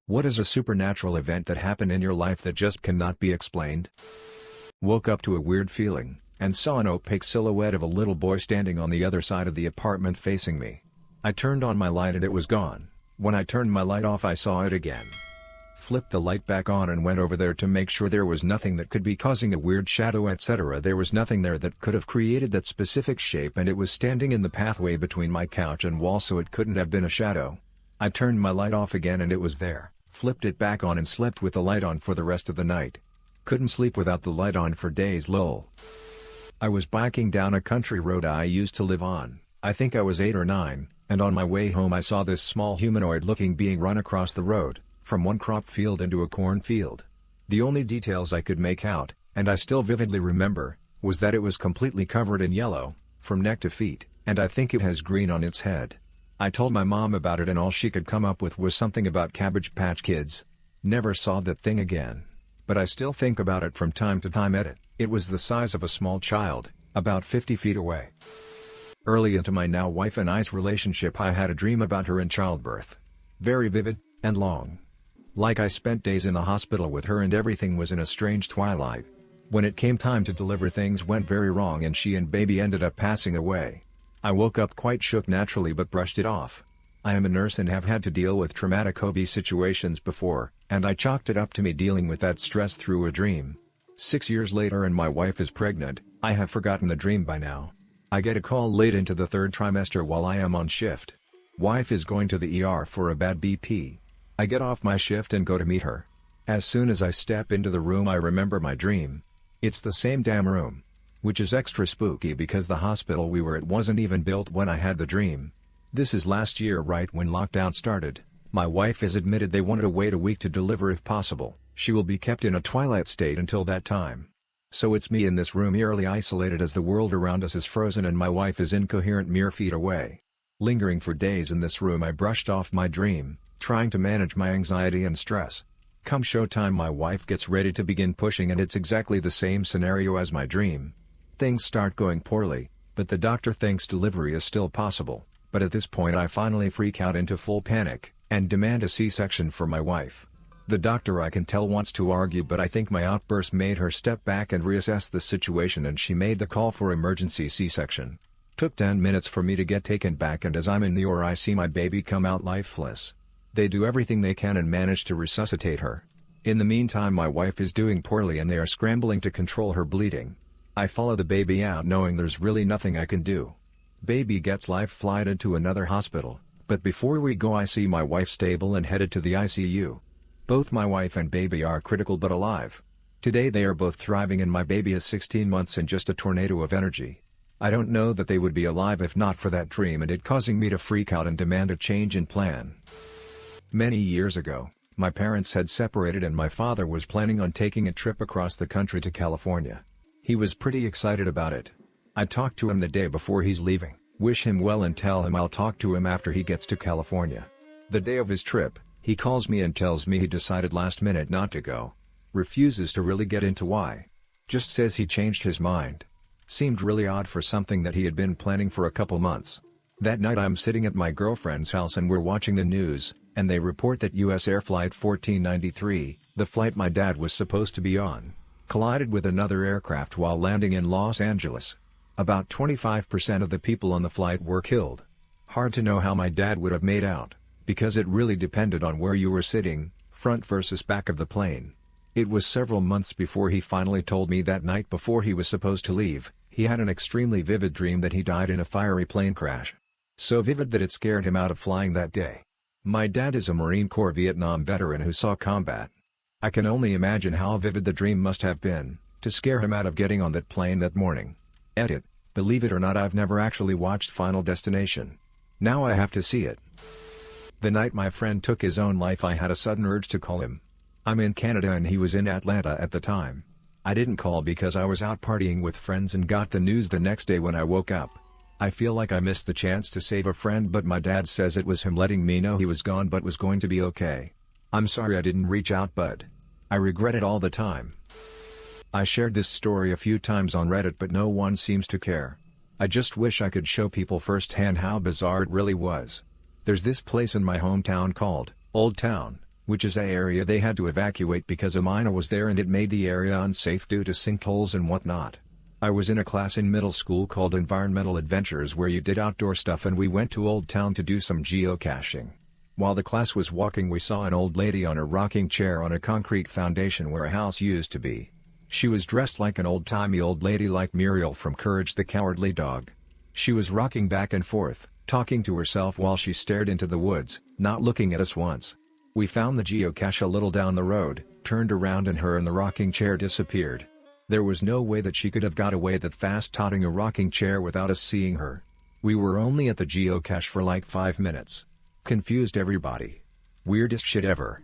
What is a supernatural event that happened in your life that just cannot be explained? Woke up to a weird feeling, and saw an opaque silhouette of a little boy standing on the other side of the apartment facing me. I turned on my light and it was gone. When I turned my light off I saw it again. Flipped the light back on and went over there to make sure there was nothing that could be causing a weird shadow, etc. There was nothing there that could have created that specific shape, and it was standing in the pathway between my couch and wall, so it couldn't have been a shadow. I turned my light off again and it was there. Flipped it back on and slept with the light on for the rest of the night. Couldn't sleep without the light on for days. Lol. I was biking down a country road I used to live on. I think I was 8 or 9, and on my way home I saw this small humanoid-looking being run across the road, from one crop field into a cornfield. The only details I could make out, and I still vividly remember, was that it was completely covered in yellow, from neck to feet, and I think it has green on its head. I told my mom about it and all she could come up with was something about Cabbage Patch Kids. Never saw that thing again. But I still think about it from time to time. Edit. It was the size of a small child, about 50 feet away. Early into my now wife and I's relationship I had a dream about her in childbirth. Very vivid, and long. Like I spent days in the hospital with her and everything was in a strange twilight. When it came time to deliver things went very wrong and she and baby ended up passing away. I woke up quite shook naturally but brushed it off. I am a nurse and have had to deal with traumatic OB situations before, and I chalked it up to me dealing with that stress through a dream. 6 years later and my wife is pregnant. I have forgotten the dream by now. I get a call late into the 3rd trimester while I am on shift. Wife is going to the ER for a bad BP. I get off my shift and go to meet her. As soon as I step into the room I remember my dream. It's the same damn room. Which is extra spooky because the hospital we were at wasn't even built when I had the dream. This is last year, right when lockdown started. My wife has admitted they wanted to wait a week to deliver if possible. She will be kept in a twilight state until that time. So it's me in this room eerily isolated as the world around us is frozen and my wife is incoherent mere feet away. Lingering for days in this room I brushed off my dream, trying to manage my anxiety and stress. Come showtime my wife gets ready to begin pushing and it's exactly the same scenario as my dream. Things start going poorly, but the doctor thinks delivery is still possible, but at this point I finally freak out into full panic, and demand a C-section for my wife. The doctor I can tell wants to argue but I think my outburst made her step back and reassess the situation and she made the call for emergency C-section. Took 10 minutes for me to get taken back and as I'm in the OR I see my baby come out lifeless. They do everything they can and manage to resuscitate her. In the meantime my wife is doing poorly and they are scrambling to control her bleeding. I follow the baby out knowing there's really nothing I can do. Baby gets life flighted to another hospital, but before we go I see my wife stable and headed to the ICU. Both my wife and baby are critical but alive. Today they are both thriving and my baby is 16 months and just a tornado of energy. I don't know that they would be alive if not for that dream and it causing me to freak out and demand a change in plan. Many years ago, my parents had separated and my father was planning on taking a trip across the country to California. He was pretty excited about it. I talked to him the day before he's leaving, wish him well and tell him I'll talk to him after he gets to California. The day of his trip, he calls me and tells me he decided last minute not to go. Refuses to really get into why. Just says he changed his mind. Seemed really odd for something that he had been planning for a couple months. That night I'm sitting at my girlfriend's house and we're watching the news, and they report that US Air Flight 1493, the flight my dad was supposed to be on, collided with another aircraft while landing in Los Angeles. About 25% of the people on the flight were killed. Hard to know how my dad would have made out, because it really depended on where you were sitting, front versus back of the plane. It was several months before he finally told me that night before he was supposed to leave, he had an extremely vivid dream that he died in a fiery plane crash. So vivid that it scared him out of flying that day. My dad is a Marine Corps Vietnam veteran who saw combat. I can only imagine how vivid the dream must have been, to scare him out of getting on that plane that morning. Edit. Believe it or not I've never actually watched Final Destination. Now I have to see it. The night my friend took his own life I had a sudden urge to call him. I'm in Canada and he was in Atlanta at the time. I didn't call because I was out partying with friends and got the news the next day when I woke up. I feel like I missed the chance to save a friend but my dad says it was him letting me know he was gone but was going to be okay. I'm sorry I didn't reach out bud. I regret it all the time. I shared this story a few times on Reddit but no one seems to care. I just wish I could show people firsthand how bizarre it really was. There's this place in my hometown called Old Town. which is an area they had to evacuate because a mine was there and it made the area unsafe due to sinkholes and whatnot. I was in a class in middle school called Environmental Adventures where you did outdoor stuff, and we went to Old Town to do some geocaching. While the class was walking, we saw an old lady on a rocking chair on a concrete foundation where a house used to be. She was dressed like an old-timey old lady like Muriel from Courage the Cowardly Dog. She was rocking back and forth, talking to herself while she stared into the woods, not looking at us once. We found the geocache a little down the road, turned around, and her in the rocking chair disappeared. There was no way that she could have got away that fast toting a rocking chair without us seeing her. We were only at the geocache for like 5 minutes. Confused everybody. Weirdest shit ever.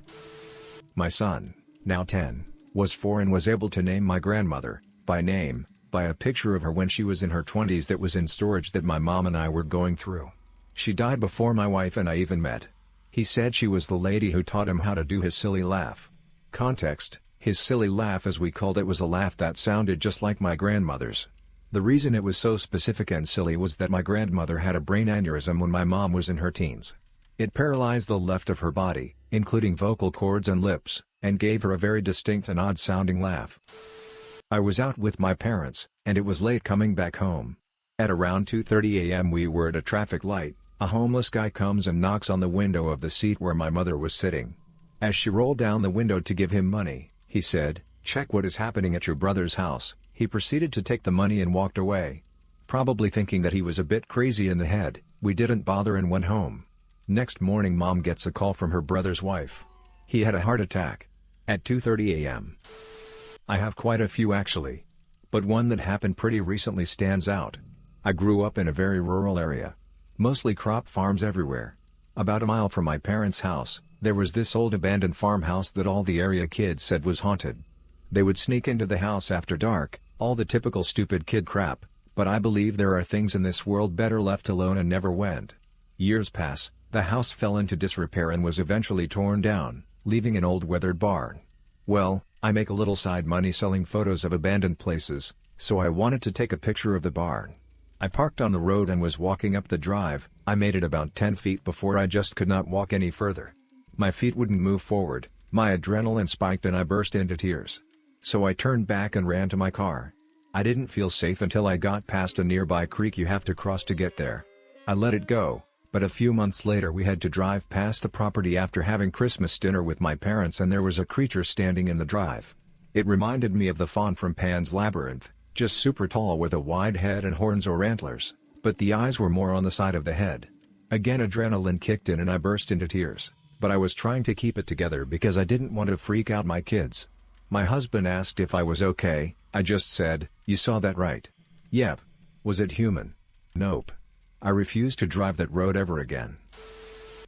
My son, now 10, was 4 and was able to name my grandmother, by name, by a picture of her when she was in her 20s that was in storage that my mom and I were going through. She died before my wife and I even met. He said she was the lady who taught him how to do his silly laugh. Context: his silly laugh, as we called it, was a laugh that sounded just like my grandmother's. The reason it was so specific and silly was that my grandmother had a brain aneurysm when my mom was in her teens. It paralyzed the left of her body, including vocal cords and lips, and gave her a very distinct and odd-sounding laugh. I was out with my parents, and it was late coming back home. At around 2:30 a.m. we were at a traffic light. A homeless guy comes and knocks on the window of the seat where my mother was sitting. As she rolled down the window to give him money, he said, "Check what is happening at your brother's house." He proceeded to take the money and walked away. Probably thinking that he was a bit crazy in the head, we didn't bother and went home. Next morning Mom gets a call from her brother's wife. He had a heart attack. At 2:30 a.m. I have quite a few actually. But one that happened pretty recently stands out. I grew up in a very rural area. Mostly crop farms everywhere. About a mile from my parents' house, there was this old abandoned farmhouse that all the area kids said was haunted. They would sneak into the house after dark, all the typical stupid kid crap, but I believe there are things in this world better left alone and never went. Years pass, the house fell into disrepair and was eventually torn down, leaving an old weathered barn. Well, I make a little side money selling photos of abandoned places, so I wanted to take a picture of the barn. I parked on the road and was walking up the drive. I made it about 10 feet before I just could not walk any further. My feet wouldn't move forward, my adrenaline spiked and I burst into tears. So I turned back and ran to my car. I didn't feel safe until I got past a nearby creek you have to cross to get there. I let it go, but a few months later we had to drive past the property after having Christmas dinner with my parents and there was a creature standing in the drive. It reminded me of the fawn from Pan's Labyrinth, just super tall with a wide head and horns or antlers, but the eyes were more on the side of the head. Again adrenaline kicked in and I burst into tears, but I was trying to keep it together because I didn't want to freak out my kids. My husband asked if I was okay. I just said, "You saw that right?" "Yep." "Was it human?" "Nope." I refused to drive that road ever again.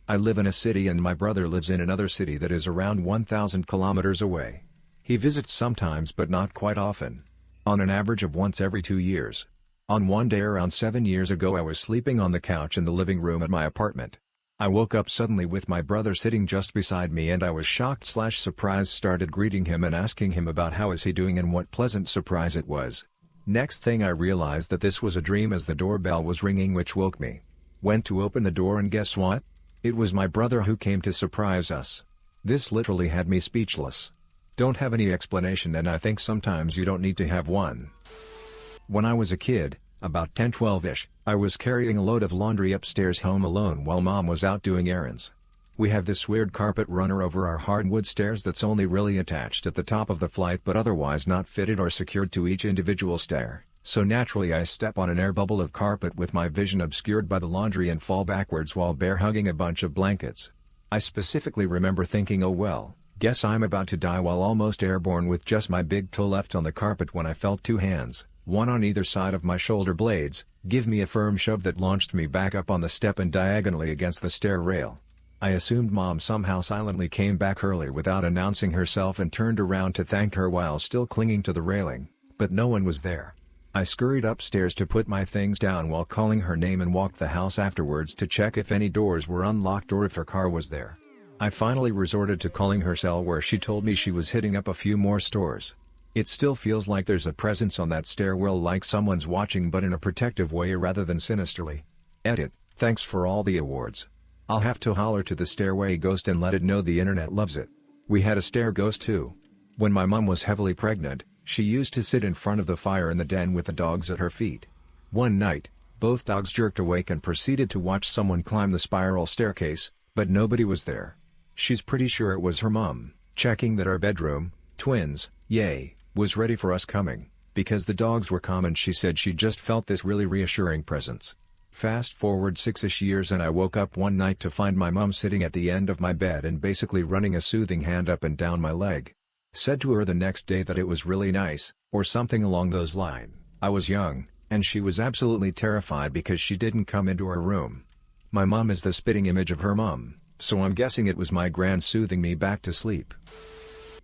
I live in a city and my brother lives in another city that is around 1,000 kilometers away. He visits sometimes but not quite often. On an average of once every 2 years. On one day around 7 years ago I was sleeping on the couch in the living room at my apartment. I woke up suddenly with my brother sitting just beside me and I was shocked/surprised, started greeting him and asking him about how is he doing and what pleasant surprise it was. Next thing I realized that this was a dream as the doorbell was ringing, which woke me. Went to open the door and guess what? It was my brother who came to surprise us. This literally had me speechless. Don't have any explanation and I think sometimes you don't need to have one. When I was a kid, about 10-12ish, I was carrying a load of laundry upstairs home alone while Mom was out doing errands. We have this weird carpet runner over our hardwood stairs that's only really attached at the top of the flight but otherwise not fitted or secured to each individual stair, so naturally I step on an air bubble of carpet with my vision obscured by the laundry and fall backwards while bear hugging a bunch of blankets. I specifically remember thinking, oh well, guess I'm about to die, while almost airborne with just my big toe left on the carpet when I felt two hands, one on either side of my shoulder blades, give me a firm shove that launched me back up on the step and diagonally against the stair rail. I assumed Mom somehow silently came back early without announcing herself and turned around to thank her while still clinging to the railing, but no one was there. I scurried upstairs to put my things down while calling her name and walked the house afterwards to check if any doors were unlocked or if her car was there. I finally resorted to calling her cell where she told me she was hitting up a few more stores. It still feels like there's a presence on that stairwell, like someone's watching, but in a protective way rather than sinisterly. Edit. Thanks for all the awards. I'll have to holler to the stairway ghost and let it know the internet loves it. We had a stair ghost too. When my mom was heavily pregnant, she used to sit in front of the fire in the den with the dogs at her feet. One night, both dogs jerked awake and proceeded to watch someone climb the spiral staircase, but nobody was there. She's pretty sure it was her mom, checking that our bedroom, twins, yay, was ready for us coming. Because the dogs were calm and she said she just felt this really reassuring presence. Fast forward 6-ish years and I woke up one night to find my mom sitting at the end of my bed and basically running a soothing hand up and down my leg. Said to her the next day that it was really nice, or something along those lines. I was young, and she was absolutely terrified because she didn't come into her room. My mom is the spitting image of her mom, so I'm guessing it was my gran soothing me back to sleep.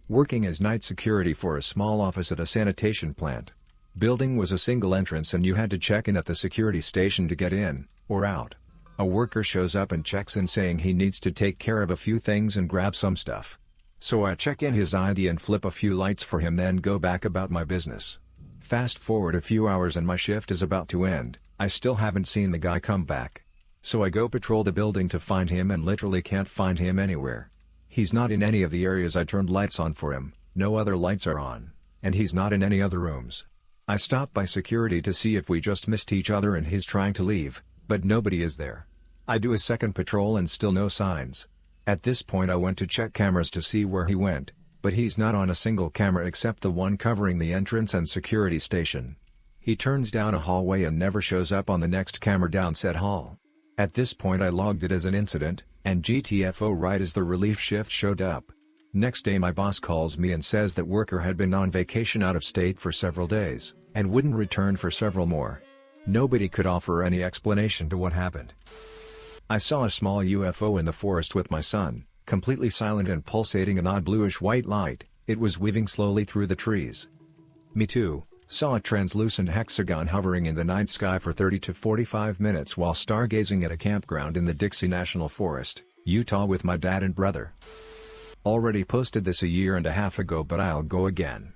Working as night security for a small office at a sanitation plant. Building was a single entrance and you had to check in at the security station to get in, or out. A worker shows up and checks in saying he needs to take care of a few things and grab some stuff. So I check in his ID and flip a few lights for him, then go back about my business. Fast forward a few hours and my shift is about to end. I still haven't seen the guy come back. So I go patrol the building to find him and literally can't find him anywhere. He's not in any of the areas I turned lights on for him, no other lights are on, and he's not in any other rooms. I stop by security to see if we just missed each other and he's trying to leave, but nobody is there. I do a second patrol and still no signs. At this point I went to check cameras to see where he went, but he's not on a single camera except the one covering the entrance and security station. He turns down a hallway and never shows up on the next camera down said hall. At this point I logged it as an incident, and GTFO right as the relief shift showed up. Next day my boss calls me and says that worker had been on vacation out of state for several days, and wouldn't return for several more. Nobody could offer any explanation to what happened. I saw a small UFO in the forest with my son, completely silent and pulsating an odd bluish-white light. It was weaving slowly through the trees. Me too. Saw a translucent hexagon hovering in the night sky for 30 to 45 minutes while stargazing at a campground in the Dixie National Forest, Utah with my dad and brother. Already posted this a year and a half ago, but I'll go again.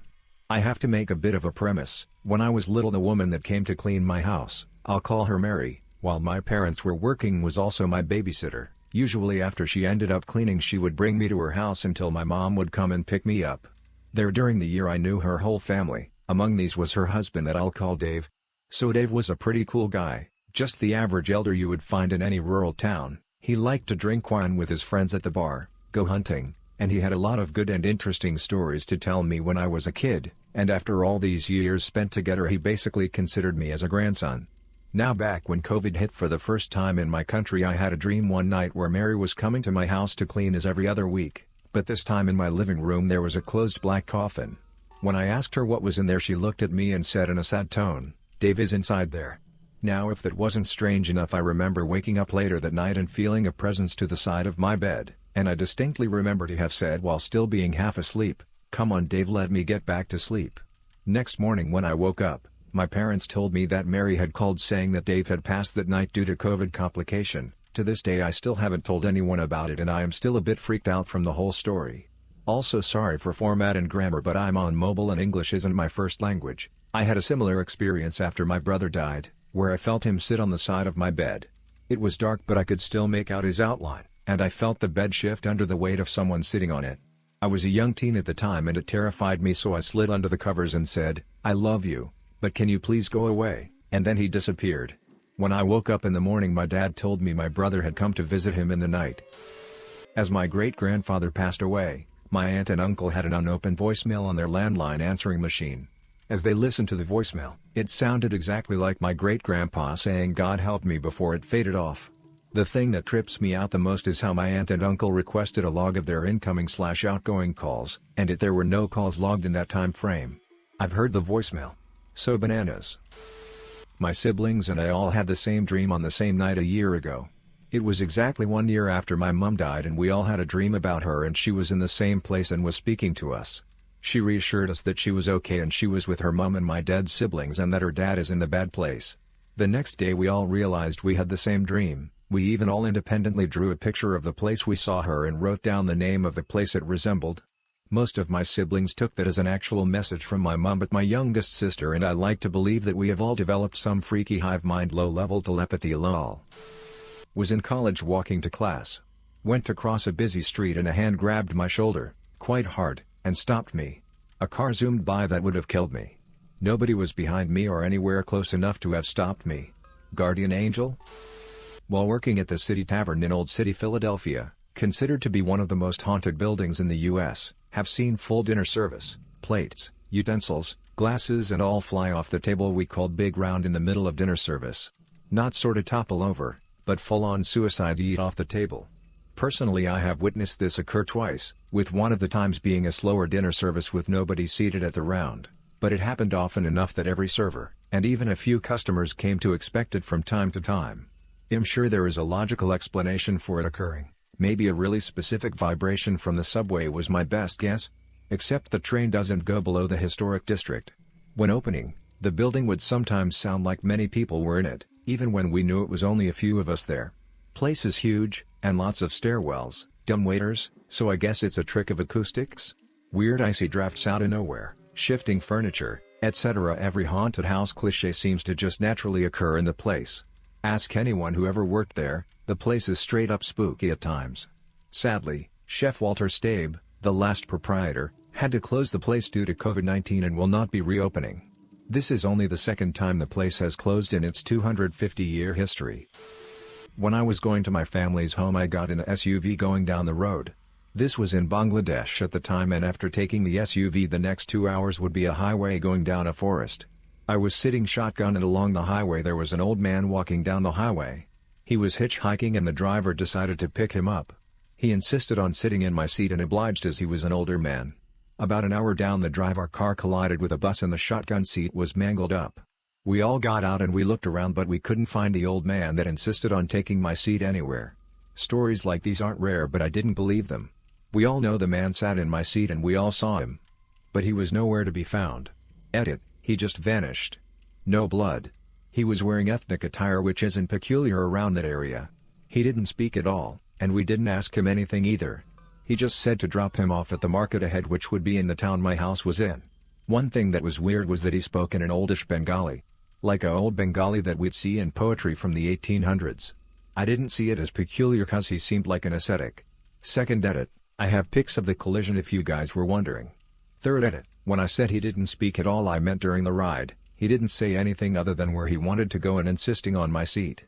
I have to make a bit of a premise. When I was little, the woman that came to clean my house, I'll call her Mary, while my parents were working, was also my babysitter. Usually after she ended up cleaning she would bring me to her house until my mom would come and pick me up. There during the year I knew her whole family. Among these was her husband that I'll call Dave. So Dave was a pretty cool guy, just the average elder you would find in any rural town. He liked to drink wine with his friends at the bar, go hunting, and he had a lot of good and interesting stories to tell me when I was a kid, and after all these years spent together he basically considered me as a grandson. Now back when COVID hit for the first time in my country, I had a dream one night where Mary was coming to my house to clean as every other week, but this time in my living room there was a closed black coffin. When I asked her what was in there she looked at me and said in a sad tone, "Dave is inside there." Now if that wasn't strange enough, I remember waking up later that night and feeling a presence to the side of my bed, and I distinctly remember to have said while still being half asleep, "Come on Dave, let me get back to sleep." Next morning when I woke up, my parents told me that Mary had called saying that Dave had passed that night due to COVID complication. To this day I still haven't told anyone about it and I am still a bit freaked out from the whole story. Also sorry for format and grammar, but I'm on mobile and English isn't my first language. I had a similar experience after my brother died, where I felt him sit on the side of my bed. It was dark but I could still make out his outline, and I felt the bed shift under the weight of someone sitting on it. I was a young teen at the time and it terrified me, so I slid under the covers and said, "I love you, but can you please go away?" And then he disappeared. When I woke up in the morning my dad told me my brother had come to visit him in the night. As my great-grandfather passed away, my aunt and uncle had an unopened voicemail on their landline answering machine. As they listened to the voicemail, it sounded exactly like my great-grandpa saying "God help me" before it faded off. The thing that trips me out the most is how my aunt and uncle requested a log of their incoming/outgoing calls, and there were no calls logged in that time frame. I've heard the voicemail. So bananas. My siblings and I all had the same dream on the same night a year ago. It was exactly 1 year after my mom died and we all had a dream about her, and she was in the same place and was speaking to us. She reassured us that she was okay and she was with her mom and my dead siblings and that her dad is in the bad place. The next day we all realized we had the same dream. We even all independently drew a picture of the place we saw her and wrote down the name of the place it resembled. Most of my siblings took that as an actual message from my mom, but my youngest sister and I like to believe that we have all developed some freaky hive mind low-level telepathy lol. Was in college walking to class. Went to cross a busy street and a hand grabbed my shoulder, quite hard, and stopped me. A car zoomed by that would have killed me. Nobody was behind me or anywhere close enough to have stopped me. Guardian angel? While working at the City Tavern in Old City, Philadelphia, considered to be one of the most haunted buildings in the U.S., have seen full dinner service, plates, utensils, glasses and all fly off the table we called Big Round in the middle of dinner service. Not sorta topple over, but full-on suicide eat off the table. Personally, I have witnessed this occur twice, with one of the times being a slower dinner service with nobody seated at the round, but it happened often enough that every server, and even a few customers came to expect it from time to time. I'm sure there is a logical explanation for it occurring. Maybe a really specific vibration from the subway was my best guess. Except the train doesn't go below the historic district. When opening, the building would sometimes sound like many people were in it, even when we knew it was only a few of us there. Place is huge, and lots of stairwells, dumb waiters, so I guess it's a trick of acoustics? Weird icy drafts out of nowhere, shifting furniture, etc. Every haunted house cliché seems to just naturally occur in the place. Ask anyone who ever worked there, the place is straight up spooky at times. Sadly, Chef Walter Stabe, the last proprietor, had to close the place due to COVID-19 and will not be reopening. This is only the second time the place has closed in its 250-year history. When I was going to my family's home, I got in an SUV going down the road. This was in Bangladesh at the time, and after taking the SUV, the next 2 hours would be a highway going down a forest. I was sitting shotgun, and along the highway there was an old man walking down the highway. He was hitchhiking and the driver decided to pick him up. He insisted on sitting in my seat and obliged as he was an older man. About an hour down the drive, our car collided with a bus and the shotgun seat was mangled up. We all got out and we looked around, but we couldn't find the old man that insisted on taking my seat anywhere. Stories like these aren't rare, but I didn't believe them. We all know the man sat in my seat and we all saw him. But he was nowhere to be found. Edit, he just vanished. No blood. He was wearing ethnic attire, which isn't peculiar around that area. He didn't speak at all, and we didn't ask him anything either. He just said to drop him off at the market ahead, which would be in the town my house was in. One thing that was weird was that he spoke in an oldish Bengali. Like a old Bengali that we'd see in poetry from the 1800s. I didn't see it as peculiar cause he seemed like an ascetic. Second edit, I have pics of the collision if you guys were wondering. Third edit, when I said he didn't speak at all, I meant during the ride. He didn't say anything other than where he wanted to go and insisting on my seat.